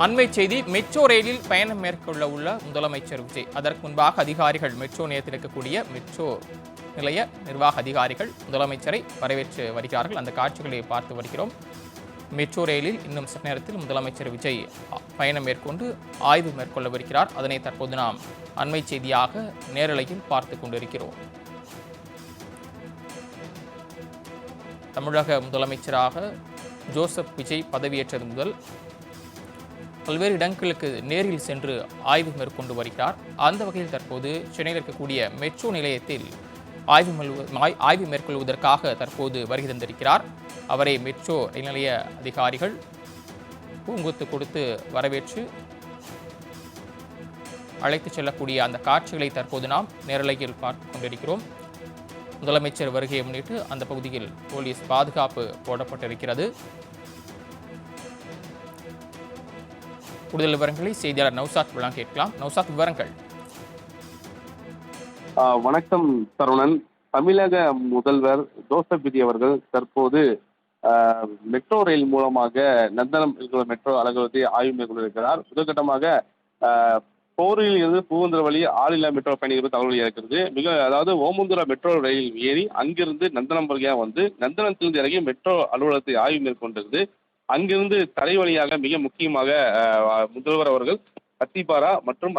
அண்மை செய்தி, மெட்ரோ ரயிலில் பயணம் மேற்கொள்ள உள்ள முதலமைச்சர் விஜய். அதற்கு முன்பாக அதிகாரிகள் மெட்ரோ நிலையத்தில் இருக்கக்கூடிய மெட்ரோ நிலைய நிர்வாக அதிகாரிகள் முதலமைச்சரை வரவேற்று வருகிறார்கள். அந்த காட்சிகளை பார்த்து வருகிறோம். மெட்ரோ ரயிலில் இன்னும் சில நேரத்தில் முதலமைச்சர் விஜய் பயணம் மேற்கொண்டு ஆய்வு மேற்கொள்ளவிருக்கிறார். அதனை தற்போது நாம் அண்மை செய்தியாக நேரலையில் பார்த்து கொண்டிருக்கிறோம். தமிழக முதலமைச்சராக ஜோசப் விஜய் பதவியேற்றது முதல் பல்வேறு இடங்களுக்கு நேரில் சென்று ஆய்வு மேற்கொண்டு வருகிறார். அந்த வகையில் தற்போது சென்னையில் இருக்கக்கூடிய மெட்ரோ நிலையத்தில் ஆய்வு மேற்கொள்வதற்காக தற்போது வருகை தந்திருக்கிறார். அவரை மெட்ரோ ரயில் நிலைய அதிகாரிகள் பூங்கொத்து கொடுத்து வரவேற்று அழைத்துச் செல்லக்கூடிய அந்த காட்சிகளை தற்போது நாம் நேரலையில் பார்த்து கொண்டிருக்கிறோம். முதலமைச்சர் வருகையை முன்னிட்டு அந்த பகுதியில் போலீஸ் பாதுகாப்பு போடப்பட்டிருக்கிறது. கூடுதல் விவரங்களை செய்தியாளர் நௌசாத் வழங்க கேட்கலாம். நௌசாத், விவரங்கள். வணக்கம் சரவணன். தமிழக முதல்வர் ஜோசப் விஜய் அவர்கள் தற்போது மெட்ரோ ரயில் மூலமாக நந்தனம் மெட்ரோ அலுவலகத்தை ஆய்வு மேற்கொண்டிருக்கிறார். முதற்கட்டமாக போரில் இருந்து பூவந்தர வழி ஆளில்லா மெட்ரோ பயணிகள் தகவல் இருக்கிறது. அதாவது ஓமந்தூரா மெட்ரோ ரயில் ஏறி அங்கிருந்து நந்தனம் வழியாக வந்து நந்தனத்திலிருந்து இறங்கி மெட்ரோ அலுவலகத்தை ஆய்வு மேற்கொண்டிருந்தது. அங்கிருந்து தரை வழியாக மிக முக்கியமாக முதல்வர் அவர்கள் கத்திப்பாரா மற்றும்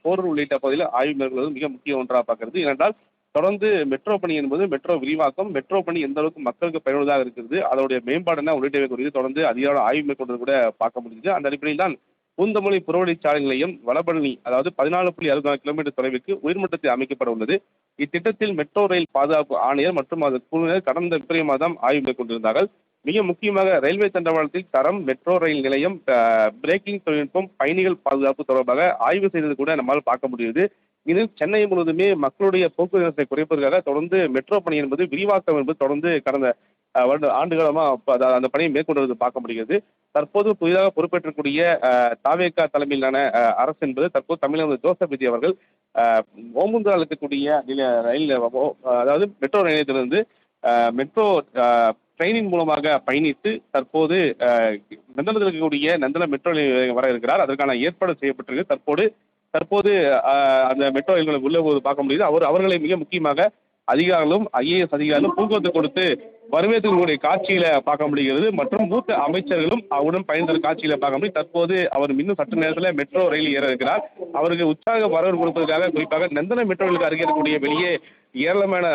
போரூர் உள்ளிட்ட பகுதியில் ஆய்வு மேற்கொள்வது மிக முக்கிய ஒன்றாக பார்க்கிறது. ஏனென்றால் தொடர்ந்து மெட்ரோ பணி என்பது மெட்ரோ விரிவாக்கம், மெட்ரோ பணி எந்த அளவுக்கு மக்களுக்கு பயனுள்ளதாக இருக்கிறது, அதோடைய மேம்பாடு என்ன உள்ளிட்டவை குறித்து தொடர்ந்து அதிகார ஆய்வு மேற்கொண்டது கூட பார்க்க முடியுது. அந்த அடிப்படையில் தான் பூந்தமல்லி புறவழிச்சாலை நிலையம் வடபழனி, அதாவது 14.64 கிலோமீட்டர் தொலைவுக்கு உயர்மட்டத்தில் அமைக்கப்பட உள்ளது. இத்திட்டத்தில் மெட்ரோ ரயில் பாதுகாப்பு ஆணையர் மற்றும் அதன் குழுவினர் கடந்த பிப்ரவரி மாதம் ஆய்வு மேற்கொண்டிருந்தார்கள். மிக முக்கியமாக ரயில்வே தண்டவாளத்தில் தரம், மெட்ரோ ரயில் நிலையம், பிரேக்கிங் தொழில்நுட்பம், பயணிகள் பாதுகாப்பு தொடர்பாக ஆய்வு செய்தது கூட நம்மால் பார்க்க முடியுது. இது சென்னை முழுவதுமே மக்களுடைய போக்குவரத்தை குறைப்பதற்காக தொடர்ந்து மெட்ரோ பணி என்பது விரிவாக்கம் என்பது தொடர்ந்து கடந்த ஆண்டுகாலமாக அந்த பணியை மேற்கொண்டது பார்க்க முடிகிறது. தற்போது புதிதாக பொறுப்பேற்றக்கூடிய தாவேகா தலைமையிலான அரசு என்பது தற்போது தமிழக ஜோசப் விஜய் அவர்கள் ஓமந்தூரால் இருக்கக்கூடிய ரயில், அதாவது மெட்ரோ நிலையத்திலிருந்து மெட்ரோ ட்ரெயினின் மூலமாக பயணித்து தற்போது நந்தனத்தில் இருக்கக்கூடிய நந்தன மெட்ரோ நிலையம் வர இருக்கிறார். அதற்கான ஏற்பாடு செய்யப்பட்டிருக்கு. தற்போது அந்த மெட்ரோ ரயில்களை உள்ள பார்க்க முடியுது. அவர்களை மிக முக்கியமாக அதிகாரிகளும் IAS அதிகாரிகளும் பூங்கொத்து கொடுத்து வரவேற்கக்கூடிய காட்சியில பார்க்க முடிகிறது. மற்றும் மூத்த அமைச்சர்களும் அவருடன் பயணித்த காட்சியில பார்க்க முடியும். தற்போது அவர் இன்னும் சற்று நேரத்தில் மெட்ரோ ரயில் ஏற இருக்கிறார். அவருக்கு உற்சாக வரவேற்பு கொடுப்பதற்காக குறிப்பாக நந்தன மெட்ரோ ரயிலுக்கு அருகே இருக்கக்கூடிய வெளியே ஏராளமான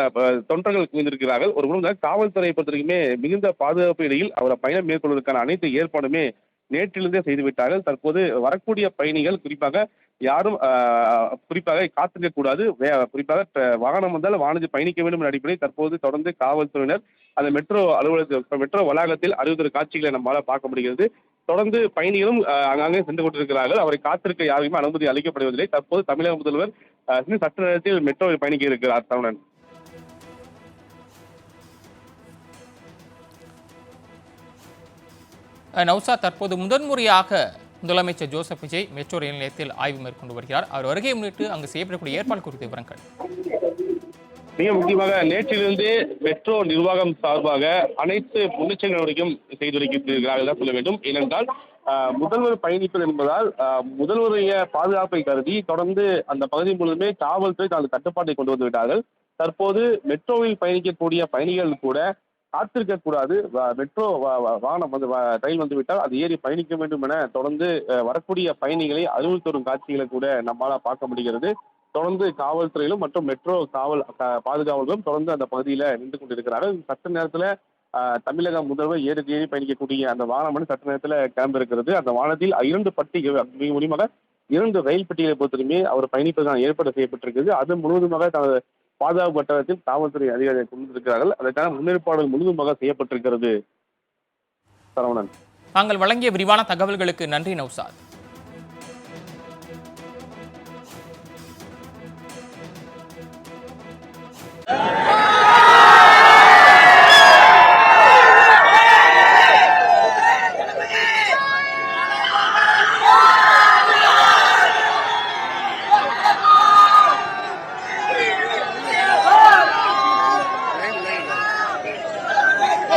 தொண்டர்கள் குவிந்திருக்கிறார்கள். ஒரு குடும்பம் காவல்துறையை பொறுத்தவரைக்குமே மிகுந்த பாதுகாப்பு இடையில் அவரை பயணம் மேற்கொள்வதற்கான அனைத்து ஏற்பாடுமே நேற்றிலிருந்தே செய்துவிட்டார்கள். தற்போது வரக்கூடிய பயணிகள் குறிப்பாக காத்திருக்க கூடாது, குறிப்பாக வாகனம் வந்தால் வாகனத்தில் பயணிக்க வேண்டும் என்ற அடிப்படையில் தற்போது தொடர்ந்து காவல்துறையினர் அந்த மெட்ரோ அலுவலகத்தில் மெட்ரோ வளாகத்தில் அறிவுறுத்தல் காட்சிகளை நம்மால் பார்க்க முடிகிறது. தொடர்ந்து பயணிகளும் அங்கங்கே சென்று கொண்டிருக்கிறார்கள். அவரை காத்திருக்க யாருக்குமே அனுமதி அளிக்கப்படுவதில்லை. தற்போது தமிழக முதல்வர் சற்று நேரத்தில் மெட்ரோவில் பயணிக்க இருக்கிறார். சரவணன். நௌசாத், தற்போது முதன்முறையாக முதலமைச்சர் ஜோசப் விஜய் மெட்ரோ ரயில் நிலையத்தில் ஆய்வு மேற்கொண்டு வருகிறார். அவர் வருகை முன்னிட்டு அங்கு செய்யப்படக்கூடிய ஏற்பாடு குறித்த விவரங்கள். மிக முக்கியமாக நேற்றிலிருந்து மெட்ரோ நிர்வாகம் சார்பாக அனைத்து முன்னெச்சரிக்கை நடவடிக்கையும் செய்து வருகிறார்கள் தான் சொல்ல வேண்டும். ஏனென்றால் முதல்வர் பயணிப்பது என்பதால் முதல்வருடைய பாதுகாப்பை கருதி தொடர்ந்து அந்த பகுதி முழுவதுமே காவல்துறை தனது கட்டுப்பாட்டை கொண்டு வந்து விட்டார்கள். தற்போது மெட்ரோவில் பயணிக்கக்கூடிய பயணிகள் கூட காத்திருக்க கூடாது, மெட்ரோ வாகனம் வந்து ரயில் வந்துவிட்டால் அது ஏறி பயணிக்க வேண்டும் என தொடர்ந்து வரக்கூடிய பயணிகளை அறிவுறுத்தரும் காட்சிகளை கூட நம்மளால் பார்க்க முடிகிறது. தொடர்ந்து காவல்துறையிலும் மற்றும் மெட்ரோ பாதுகாவலர்களும் தொடர்ந்து அந்த பகுதியில் நின்று கொண்டிருக்கிறார்கள். சற்று நேரத்தில் தமிழக முதல்வர் ஏறி பயணிக்கக்கூடிய அந்த வாகனம் சற்று நேரத்தில் கிளம்பிருக்கிறது. அந்த வாகனத்தில் 2 பட்டி, மிக முக்கியமாக 2 ரயில் பெட்டிகளை பொறுத்தவரையுமே அவர் பயணிப்பதற்கான ஏற்பாடு செய்யப்பட்டிருக்கிறது. அது முழுவதுமாக தனது பாதுகாப்பு வட்டாரத்தில் காவல்துறை அதிகாரிகள் கொண்டிருக்கிறார்கள். அதற்கான முன்னேற்பாடுகள் முழுவதுமாக செய்யப்பட்டிருக்கிறது. சரவணன், தாங்கள் வழங்கிய விரிவான தகவல்களுக்கு நன்றி நௌசாத்.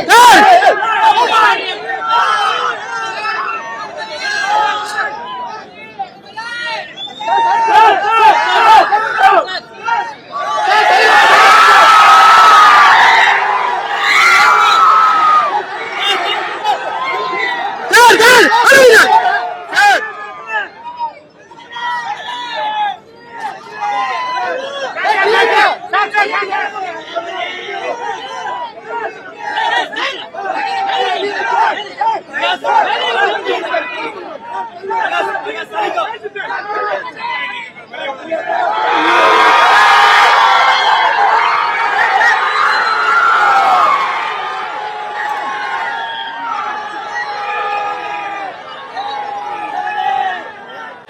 Hey!